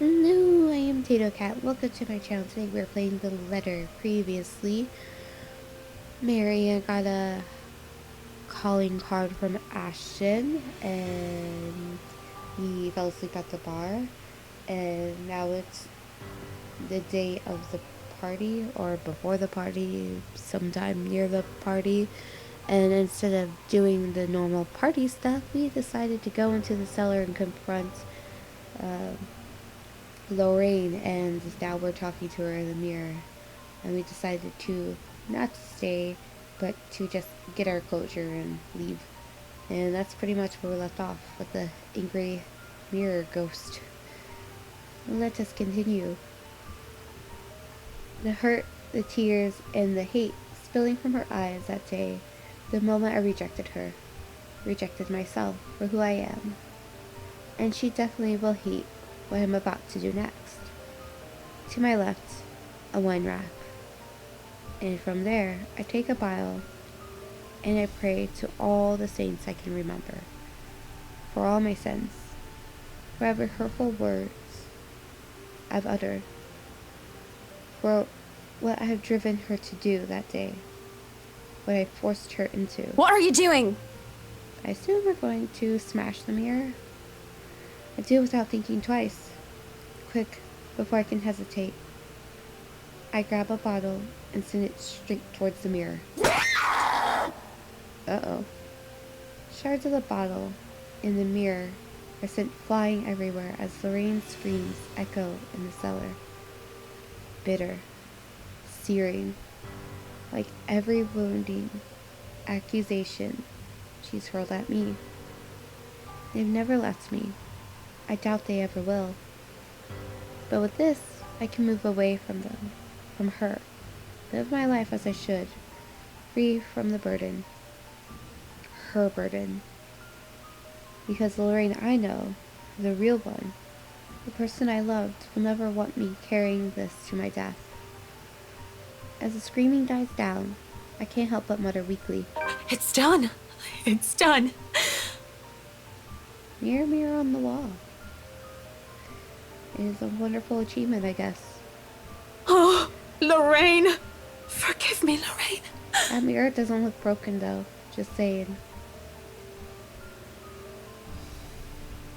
Hello, I am Tato Cat. Welcome to my channel. Today we're playing the letter. Previously, Maria got a calling card from Ashton, and he fell asleep at the bar. And now it's the day of the party, or before the party, sometime near the party. And instead of doing the normal party stuff, we decided to go into the cellar and confront Lorraine, and now we're talking to her in the mirror. And we decided to not stay, but to just get our closure and leave. And that's pretty much where we left off, with the angry mirror ghost. Let us continue. The hurt, the tears, and the hate spilling from her eyes that day, the moment I rejected her, rejected myself for who I am. And she definitely will hate what I'm about to do next. To my left, a wine rack. And from there, I take a Bible and I pray to all the saints I can remember, for all my sins, for every hurtful words I've uttered, for what I have driven her to do that day, what I forced her into. What are you doing? I assume we're going to smash the mirror. I do it without thinking twice. Quick, before I can hesitate. I grab a bottle and send it straight towards the mirror. Uh-oh. Shards of the bottle in the mirror are sent flying everywhere as Lorraine's screams echo in the cellar. Bitter, searing, like every wounding accusation she's hurled at me. They've never left me. I doubt they ever will. But with this, I can move away from them, from her, live my life as I should, free from the burden, her burden. Because the Lorraine I know, the real one, the person I loved, will never want me carrying this to my death. As the screaming dies down, I can't help but mutter weakly, It's done. It's done. Mirror, mirror on the wall. It is a wonderful achievement, I guess. Oh, Lorraine. Forgive me, Lorraine. That mirror doesn't look broken, though. Just saying.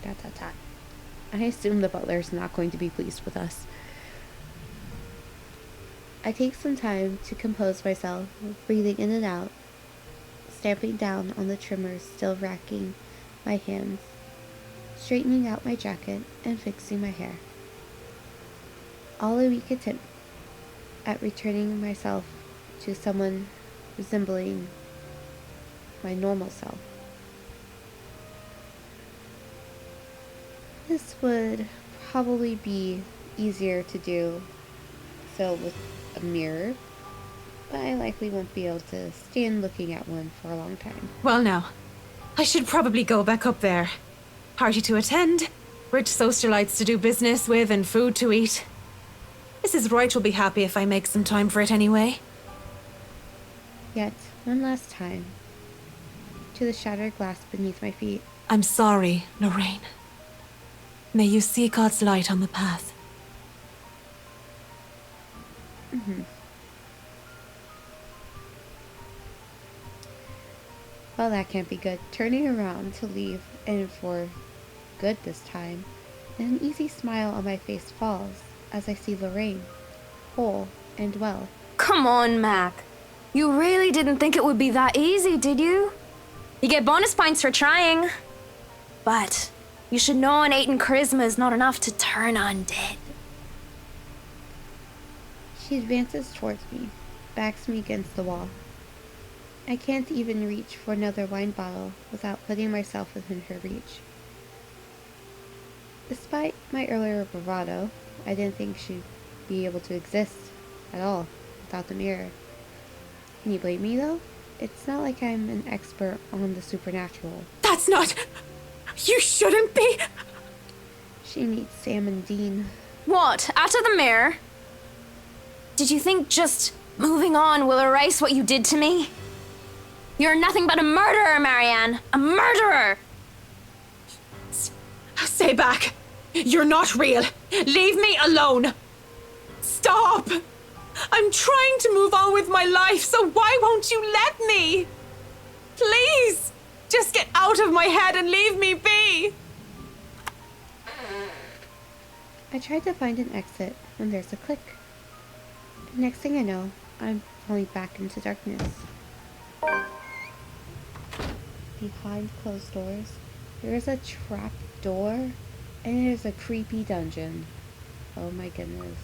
Dot, dot, dot. I assume the butler's not going to be pleased with us. I take some time to compose myself, breathing in and out, stamping down on the trimmers still racking my hands, straightening out my jacket, and fixing my hair. All a weak attempt at returning myself to someone resembling my normal self. This would probably be easier to do so with a mirror, but I likely won't be able to stand looking at one for a long time. Well, now, I should probably go back up there. Party to attend, rich socialites to do business with, and food to eat. Mrs. Wright will be happy if I make some time for it anyway. Yet, one last time, to the shattered glass beneath my feet. I'm sorry, Lorraine. May you see God's light on the path. Well, that can't be good. Turning around to leave, and for good this time, and an easy smile on my face falls as I see Lorraine, whole and well. Come on, Mac. You really didn't think it would be that easy, did you? You get bonus points for trying. But you should know innate charisma is not enough to turn undead. She advances towards me, backs me against the wall. I can't even reach for another wine bottle without putting myself within her reach. Despite my earlier bravado, I didn't think she'd be able to exist at all without the mirror. Can you blame me, though? It's not like I'm an expert on the supernatural. That's not... You shouldn't be... She needs Sam and Dean. What? After the mirror? Did you think just moving on will erase what you did to me? You're nothing but a murderer, Marianne. A murderer! Stay back. You're not real. Leave me alone. Stop. I'm trying to move on with my life, so why won't you let me? Please, just get out of my head and leave me be. I tried to find an exit when there's a click. The next thing I know, I'm falling back into darkness. Behind closed doors, there is a trap door, and it is a creepy dungeon. Oh my goodness.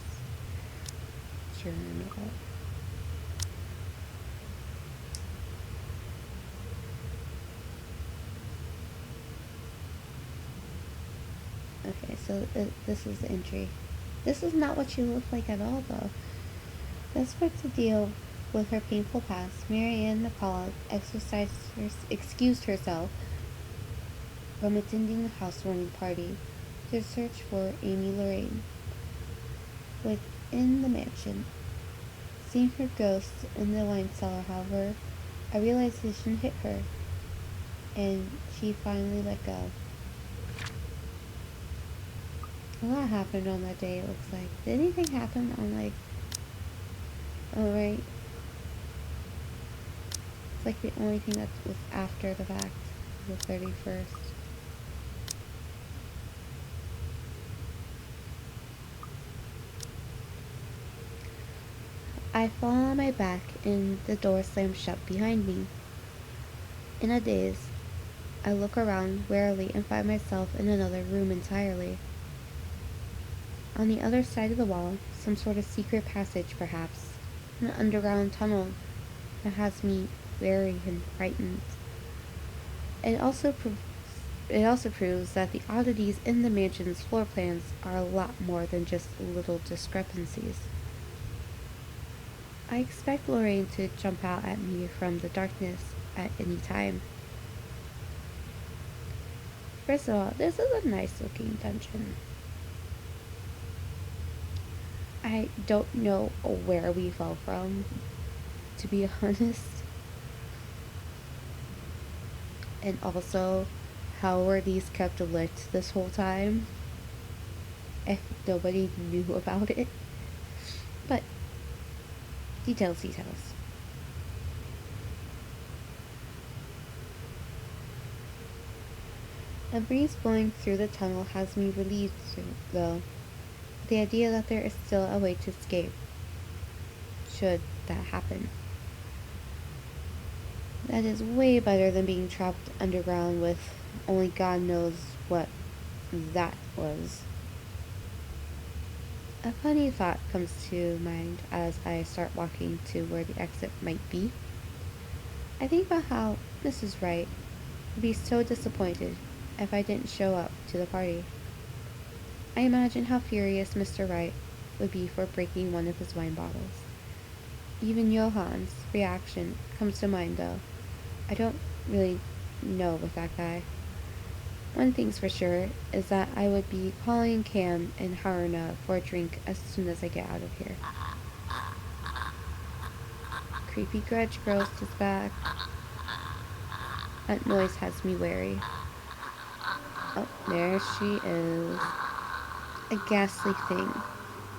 Turn it up. Okay, so this is the entry. This is not what she looked like at all, though. Desperate to deal with her painful past, Marianne McCall excused herself from attending the housewarming party to search for Amy Lorraine within the mansion. Seeing her ghost in the wine cellar, however, a realization hit her, and she finally let go. A lot happened on that day, it looks like. Did anything happen on, like... Oh, right. It's like the only thing that was after the fact, the 31st. I fall on my back and the door slams shut behind me. In a daze, I look around warily and find myself in another room entirely. On the other side of the wall, some sort of secret passage, perhaps. An underground tunnel that has me wary and frightened. It also proves that the oddities in the mansion's floor plans are a lot more than just little discrepancies. I expect Lorraine to jump out at me from the darkness at any time. First of all, this is a nice looking dungeon. I don't know where we fell from, to be honest. And also, how were these kept lit this whole time? If nobody knew about it. But, details. A breeze blowing through the tunnel has me relieved, though. The idea that there is still a way to escape, should that happen. That is way better than being trapped underground with only God knows what that was. A funny thought comes to mind as I start walking to where the exit might be. I think about how Mrs. Wright would be so disappointed if I didn't show up to the party. I imagine how furious Mr. Wright would be for breaking one of his wine bottles. Even Johann's reaction comes to mind, though. I don't really know with that guy. One thing's for sure is that I would be calling Cam and Haruna for a drink as soon as I get out of here. Creepy grudge grows his back. That noise has me wary. Oh, there she is. A ghastly thing.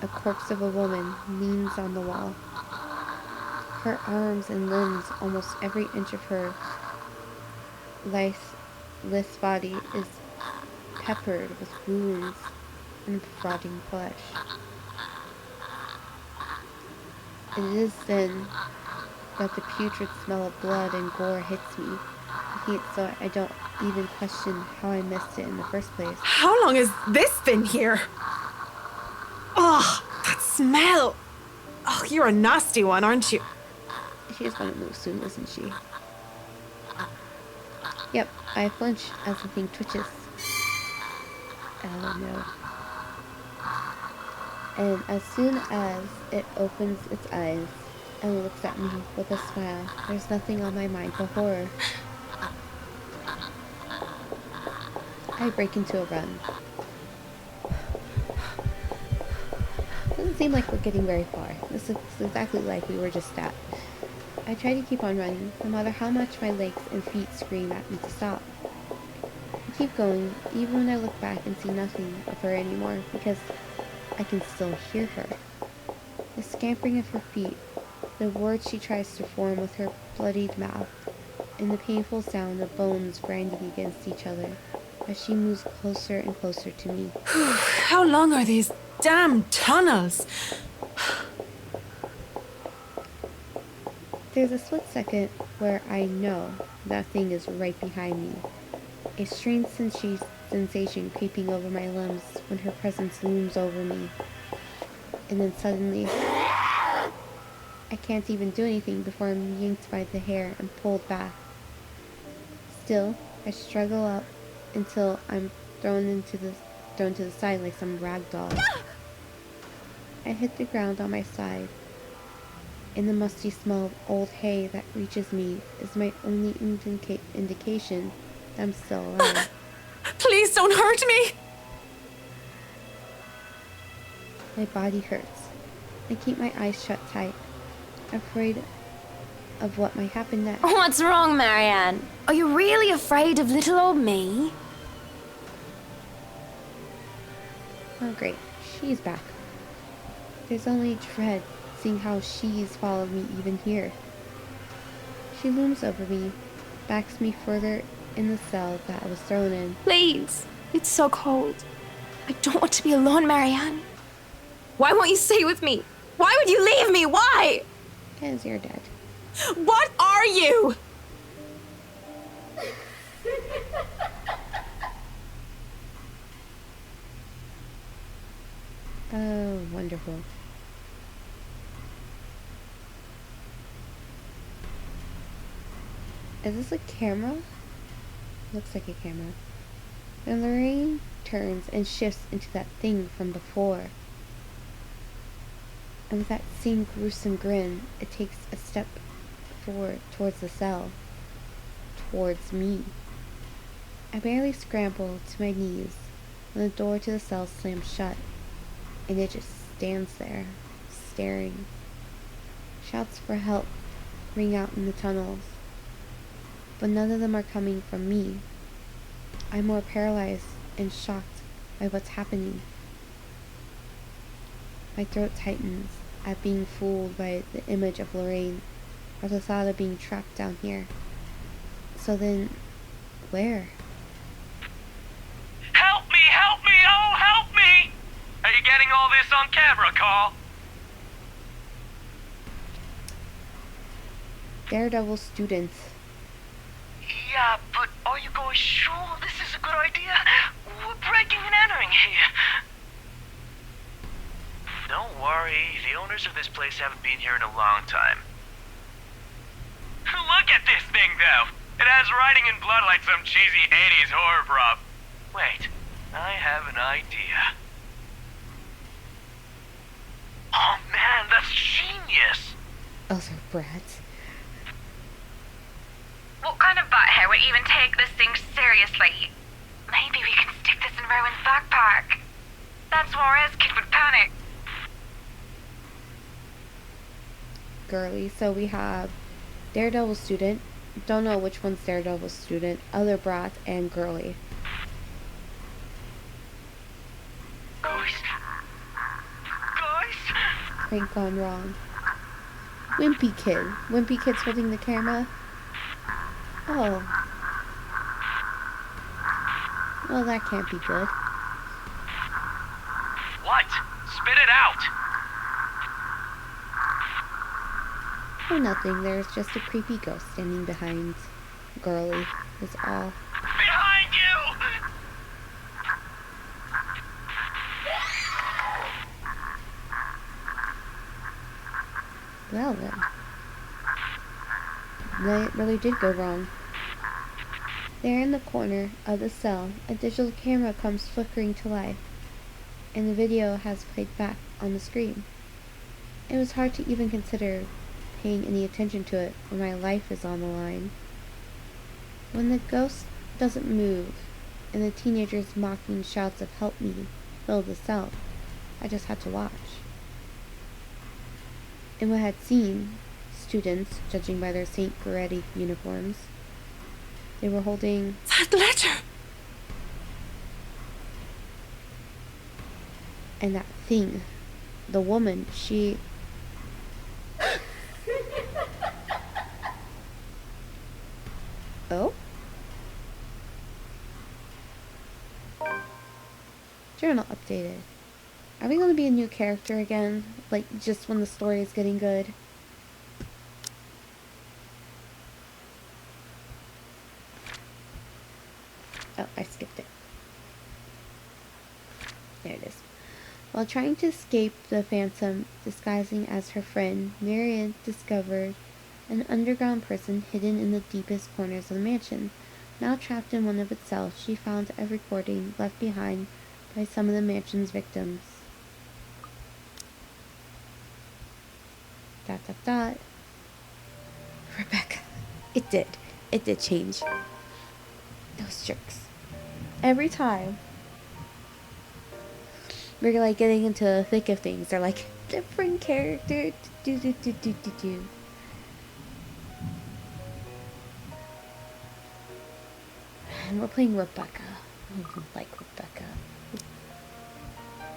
A corpse of a woman leans on the wall. Her arms and limbs, almost every inch of her lithe body, is peppered with wounds and rotting flesh. It is then that the putrid smell of blood and gore hits me, so I don't even question how I missed it in the first place. How long has this been here? Ugh, that smell. Oh, you're a nasty one, aren't you? She's gonna move soon, isn't she? Yep, I flinch as the thing twitches. Oh no. And as soon as it opens its eyes and looks at me with a smile, there's nothing on my mind but horror. I break into a run. Doesn't seem like we're getting very far. This looks exactly like we were just at. I try to keep on running, no matter how much my legs and feet scream at me to stop. keep going, even when I look back and see nothing of her anymore, because I can still hear her. The scampering of her feet, the words she tries to form with her bloodied mouth, and the painful sound of bones grinding against each other as she moves closer and closer to me. How long are these damn tunnels? There's a split second where I know that thing is right behind me. A strange sensation creeping over my limbs when her presence looms over me. And then suddenly, I can't even do anything before I'm yanked by the hair and pulled back. Still, I struggle up until I'm thrown to the side like some rag doll. I hit the ground on my side, and the musty smell of old hay that reaches me is my only indication that I'm still alive. Please don't hurt me! My body hurts. I keep my eyes shut tight, afraid of what might happen next. What's wrong, Marianne? Are you really afraid of little old me? Oh great, she's back. There's only dread seeing how she's followed me even here. She looms over me, backs me further in the cell that I was thrown in. Please. It's so cold. I don't want to be alone, Marianne. Why won't you stay with me? Why would you leave me? Why? Because you're dead. What are you? Oh, wonderful. Is this a camera? Looks like a camera. And Lorraine turns and shifts into that thing from before. And with that same gruesome grin, it takes a step forward towards the cell. Towards me. I barely scramble to my knees when the door to the cell slams shut, and it just stands there, staring. Shouts for help ring out in the tunnels, but none of them are coming from me. I'm more paralyzed and shocked by what's happening. My throat tightens at being fooled by the image of Lorraine, or the thought of being trapped down here. So then, where? Help me! Help me! Oh, help me! Are you getting all this on camera, Carl? Daredevil students. Yeah, but are you guys sure this is a good idea? We're breaking and entering here. Don't worry, the owners of this place haven't been here in a long time. Look at this thing, though! It has writing in blood like some cheesy 80s horror prop. Wait, I have an idea. Oh man, that's genius! Other brats. What kind of butthead would even take this thing seriously? Maybe we can stick this in Rowan's backpack. That's Juarez kid would panic. Girly. So we have Daredevil student. Don't know which one's Daredevil student. Other brat and girly. Guys? Crank gone wrong. Wimpy kid. Wimpy kid's holding the camera. Oh. Well, that can't be good. What? Spit it out! Oh, nothing. There's just a creepy ghost standing behind girly. Is all. Behind you! Well then. That really did go wrong. There in the corner of the cell, a digital camera comes flickering to life, and the video has played back on the screen. It was hard to even consider paying any attention to it when my life is on the line. When the ghost doesn't move, and the teenagers' mocking shouts of "help me" fill the cell, I just had to watch. In what I had seen, students, judging by their St. Goretti uniforms, they were holding... That letter! And that thing, the woman, she... Oh? Journal updated. Are we going to be a new character again? Like, just when the story is getting good? Oh, I skipped it. There it is. While trying to escape the phantom disguising as her friend, Marianne discovered an underground prison hidden in the deepest corners of the mansion. Now trapped in one of itself, she found a recording left behind by some of the mansion's victims. ... Rebecca. It did change. Those jerks. Every time we're like getting into the thick of things, they're like, different character. And we're playing Rebecca. I don't like Rebecca.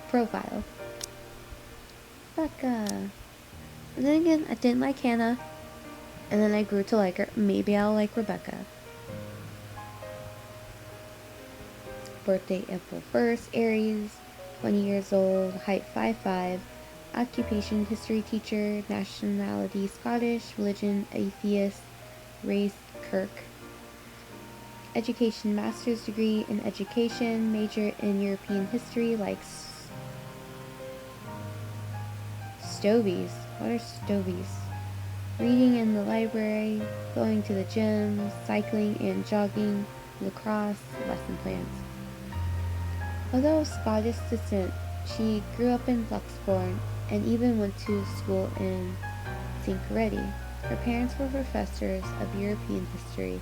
Profile. Rebecca. And then again, I didn't like Hannah. And then I grew to like her. Maybe I'll like Rebecca. Birthday April 1st, Aries, 20 years old, height 5'5", occupation history teacher, nationality Scottish, religion atheist, race Kirk. Education master's degree in education, major in European history, like stovies. What are stovies? Reading in the library, going to the gym, cycling and jogging, lacrosse, lesson plans. Although of Scottish descent, she grew up in Luxbourne and even went to school in St. Coretti. Her parents were professors of European history.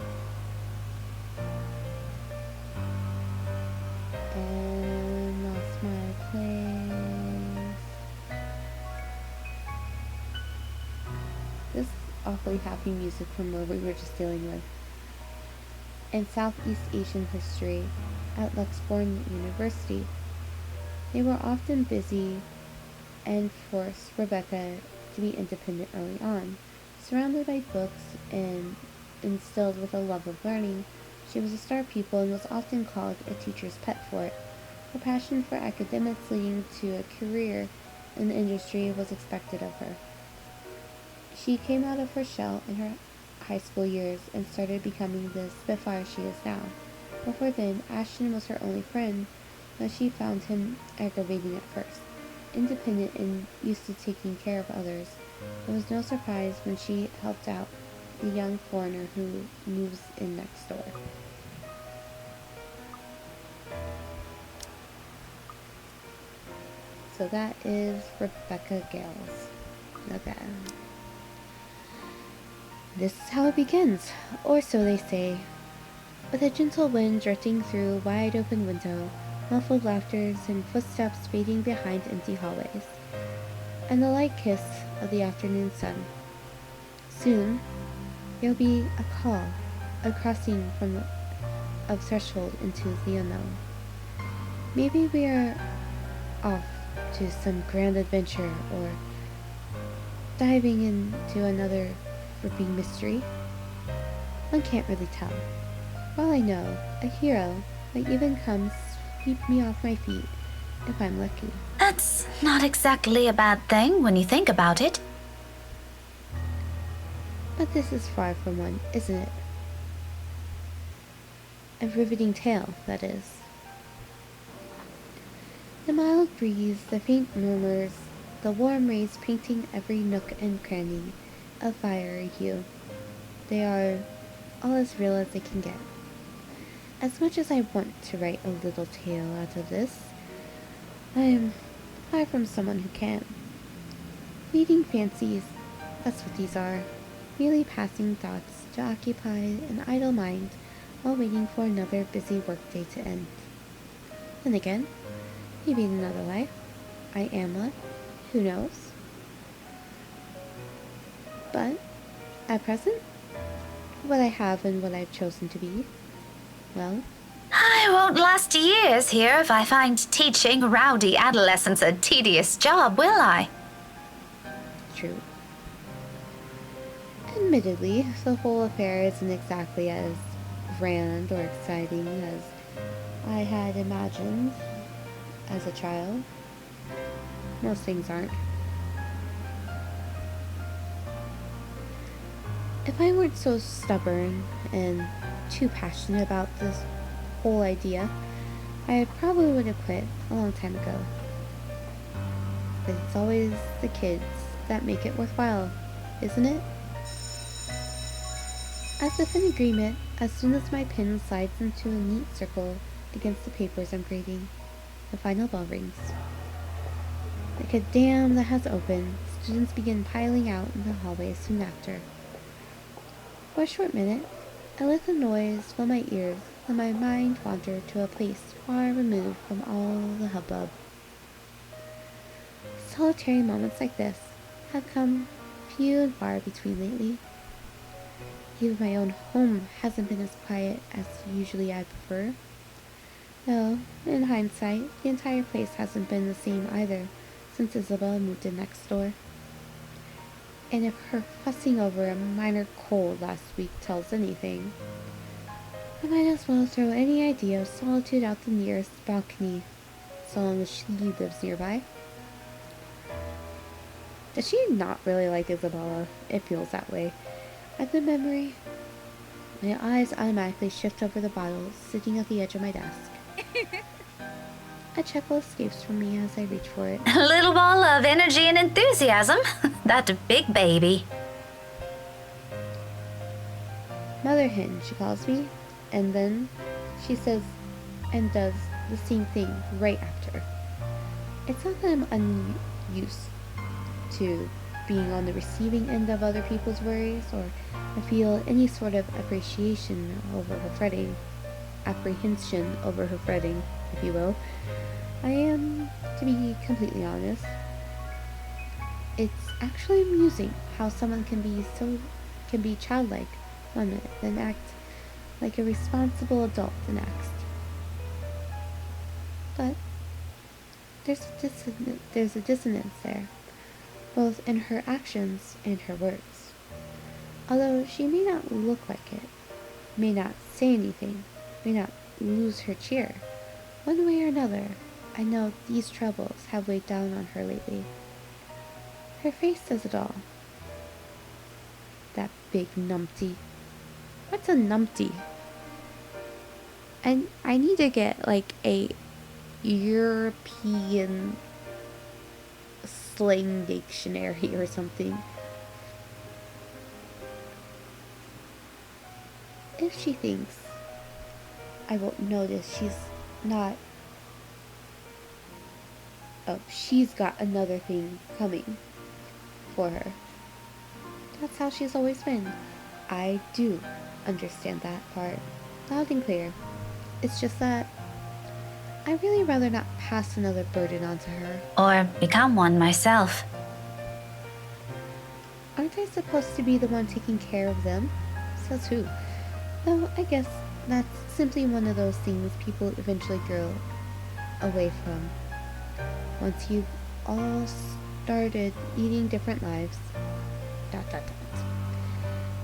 And lost my place. This is awfully happy music from where we were just dealing with. And Southeast Asian history at Luxbourne University. They were often busy and forced Rebecca to be independent early on. Surrounded by books and instilled with a love of learning, she was a star pupil and was often called a teacher's pet for it. Her passion for academics leading to a career in the industry was expected of her. She came out of her shell in her high school years and started becoming the Spitfire she is now. Before then, Ashton was her only friend, but she found him aggravating at first. Independent and used to taking care of others, it was no surprise when she helped out the young foreigner who moves in next door. So that is Rebecca Gales. Okay. This is how it begins, or so they say. With a gentle wind drifting through a wide-open window, muffled laughters and footsteps fading behind empty hallways, and the light kiss of the afternoon sun. Soon, there'll be a call, a crossing from a threshold into the unknown. Maybe we are off to some grand adventure, or diving into another gripping mystery. One can't really tell. For all I know, a hero might even come sweep me off my feet if I'm lucky. That's not exactly a bad thing when you think about it. But this is far from one, isn't it? A riveting tale, that is. The mild breeze, the faint murmurs, the warm rays painting every nook and cranny of fiery hue. They are all as real as they can get. As much as I want to write a little tale out of this, I am far from someone who can. Fleeting fancies, that's what these are. Merely passing thoughts to occupy an idle mind while waiting for another busy workday to end. Then again, maybe in another life, I am one. Who knows? But, at present, what I have and what I've chosen to be, well, I won't last years here if I find teaching rowdy adolescents a tedious job, will I? True. Admittedly, the whole affair isn't exactly as grand or exciting as I had imagined as a child. Most things aren't. If I weren't so stubborn and too passionate about this whole idea, I probably would have quit a long time ago. But it's always the kids that make it worthwhile, isn't it? As if in agreement, as soon as my pen slides into a neat circle against the papers I'm grading, the final bell rings. Like a dam that has opened, students begin piling out in the hallway soon after. For a short minute, I let the noise fill my ears and my mind wander to a place far removed from all the hubbub. Solitary moments like this have come few and far between lately. Even my own home hasn't been as quiet as usually I prefer. Though, in hindsight, the entire place hasn't been the same either since Isabel moved in next door. And if her fussing over a minor cold last week tells anything, I might as well throw any idea of solitude out the nearest balcony, so long as she lives nearby. Does she not really like Isabella? It feels that way. At the memory, my eyes automatically shift over the bottle sitting at the edge of my desk. A chuckle escapes from me as I reach for it. A little ball of energy and enthusiasm. That big baby. Mother hen, she calls me, and then she says and does the same thing right after. It's not that I'm unused to being on the receiving end of other people's worries, or I feel any sort of appreciation over her fretting. Apprehension over her fretting, if you will. I am, to be completely honest, it's actually amusing how someone can be childlike one minute, then act like a responsible adult the next. But there's a dissonance there, both in her actions and her words. Although she may not look like it, may not say anything, may not lose her cheer, one way or another, I know these troubles have weighed down on her lately. Her face says it all. That big numpty. What's a numpty? And I need to get like a European slang dictionary or something. If she thinks I won't notice, she's got another thing coming for her. That's how she's always been. I do understand that part loud and clear. It's just that I'd really rather not pass another burden on to her. Or become one myself. Aren't I supposed to be the one taking care of them? Says who? Though I guess that's simply one of those things people eventually grow away from. Once you've all started leading different lives. ...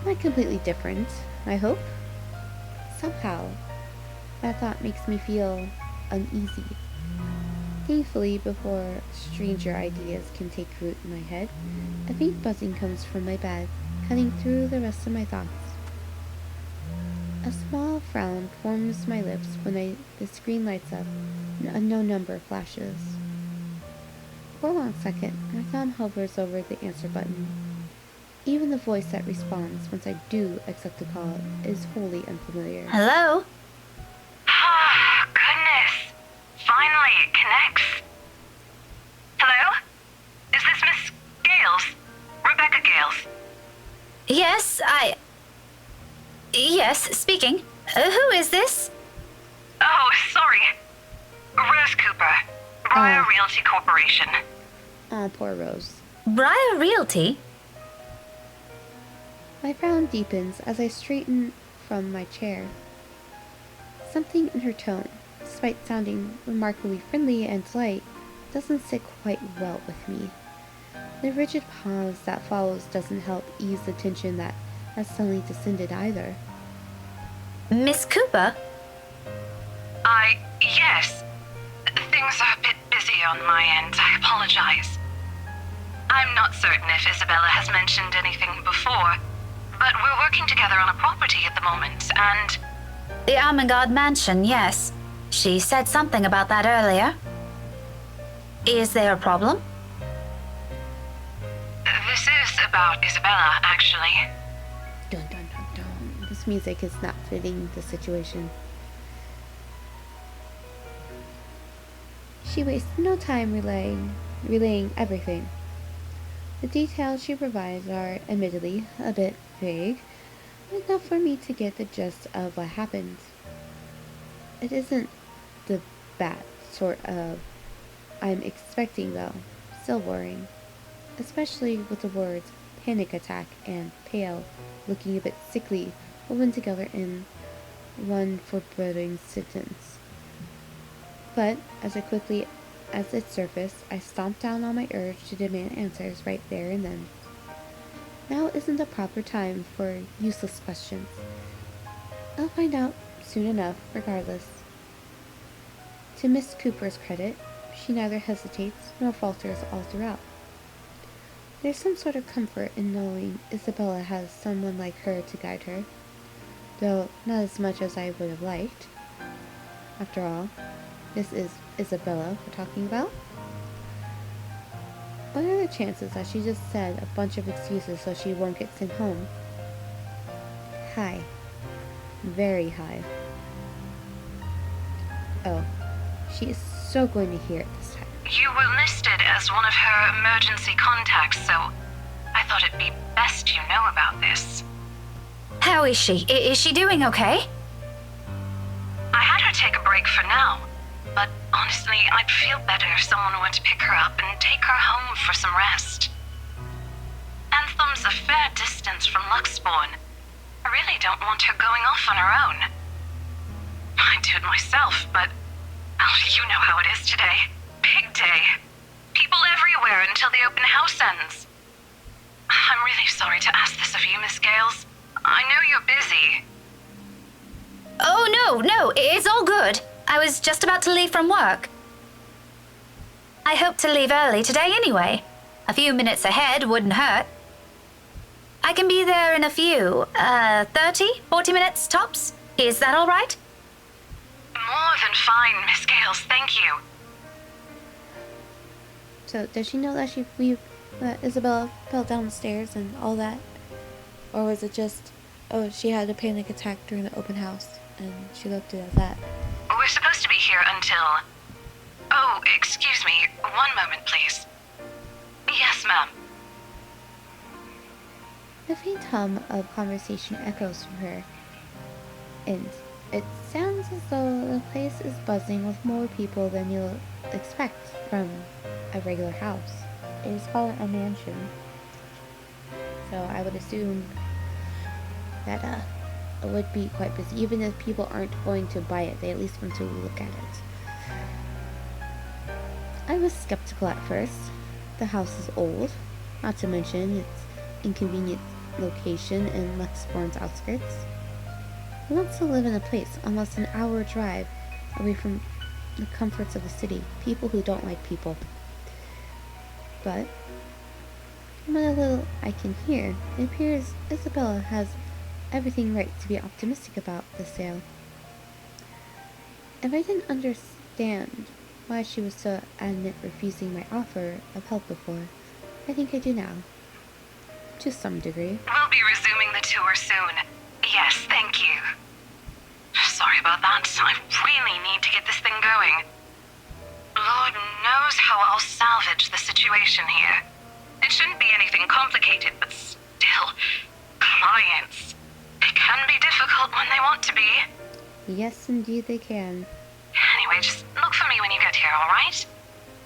Not completely different, I hope. Somehow, that thought makes me feel uneasy. Thankfully, before stranger ideas can take root in my head, a faint buzzing comes from my bed, cutting through the rest of my thoughts. A small frown forms my lips when the screen lights up and an unknown number flashes. For a long second, my thumb hovers over the answer button. Even the voice that responds once I do accept the call is wholly unfamiliar. Hello? Oh, goodness. Finally, it connects. Hello? Is this Miss Gales? Rebecca Gales? Yes, Yes, speaking. Who is this? Oh, sorry. Rose Cooper. Briar Realty Corporation. Ah, poor Rose. Briar Realty? My frown deepens as I straighten from my chair. Something in her tone, despite sounding remarkably friendly and polite, doesn't sit quite well with me. The rigid pause that follows doesn't help ease the tension that has suddenly descended either. Miss Cooper? Yes. Things are a bit busy on my end. I apologize. I'm not certain if Isabella has mentioned anything before, but we're working together on a property at the moment, and... The Ermengarde Mansion, yes. She said something about that earlier. Is there a problem? This is about Isabella, actually. Dun dun dun dun. This music is not fitting the situation. She wastes no time relaying everything. The details she provides are, admittedly, a bit vague, but enough for me to get the gist of what happened. It isn't the bad sort of I'm expecting, though. Still worrying. Especially with the words panic attack and pale looking a bit sickly woven together in one foreboding sentence. But as quickly as it surfaced, I stomped down on my urge to demand answers right there and then. Now isn't the proper time for useless questions. I'll find out soon enough, regardless. To Miss Cooper's credit, she neither hesitates nor falters all throughout. There's some sort of comfort in knowing Isabella has someone like her to guide her, though not as much as I would have liked. After all, this is Isabella we're talking about. What are the chances that she just said a bunch of excuses so she won't get sent home? High. Very high. Oh, she is so going to hear it this time. You were listed as one of her emergency contacts, so I thought it'd be best you know about this. How is she? Is she doing okay? I had her take a break for now, but honestly, I'd feel better if someone were to pick her up and take her home for some rest. Anthem's a fair distance from Luxbourne. I really don't want her going off on her own. I'd do it myself, but you know how it is today. Big day. People everywhere until the open house ends. I'm really sorry to ask this of you, Miss Gales. I know you're busy. Oh, no, it's all good. I was just about to leave from work. I hope to leave early today anyway. A few minutes ahead wouldn't hurt. I can be there in a few, 40 minutes tops. Is that all right? More than fine, Miss Gales, thank you. So, does she know that that Isabella fell down the stairs and all that? Or was it just, oh, she had a panic attack during the open house, and she left it at that? We're supposed to be here until... Oh, excuse me. One moment, please. Yes, ma'am. The faint hum of conversation echoes from her, and it sounds as though the place is buzzing with more people than you'll expect from a regular house. It is called a mansion, so I would assume that it would be quite busy. Even if people aren't going to buy it, they at least want to look at it. I was skeptical at first. The house is old, not to mention its inconvenient location in Luxbourne's outskirts. Who wants to live in a place almost an hour drive away from the comforts of the city? People who don't like people. But from what little I can hear, it appears Isabella has everything right to be optimistic about the sale. If I didn't understand why she was so adamant refusing my offer of help before, I think I do now. To some degree. We'll be resuming the tour soon. Yes, thank you. Sorry about that. I really need to get this thing going. Lord knows how I'll salvage the situation here. It shouldn't be anything complicated, but still, clients. They can be difficult when they want to be. Yes, indeed they can. Anyway, just look for me when you get here, alright?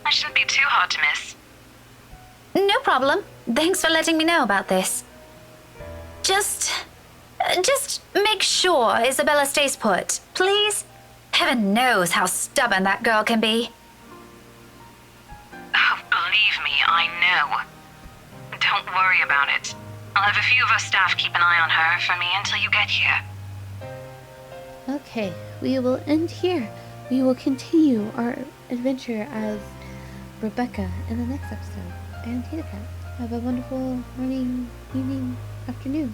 I shouldn't be too hard to miss. No problem. Thanks for letting me know about this. Just make sure Isabella stays put, please. Heaven knows how stubborn that girl can be. Oh, believe me, I know. Don't worry about it. I'll have a few of our staff keep an eye on her for me until you get here. Okay, we will end here. We will continue our adventure as Rebecca in the next episode. And Tina Cat. Have a wonderful morning, evening, afternoon.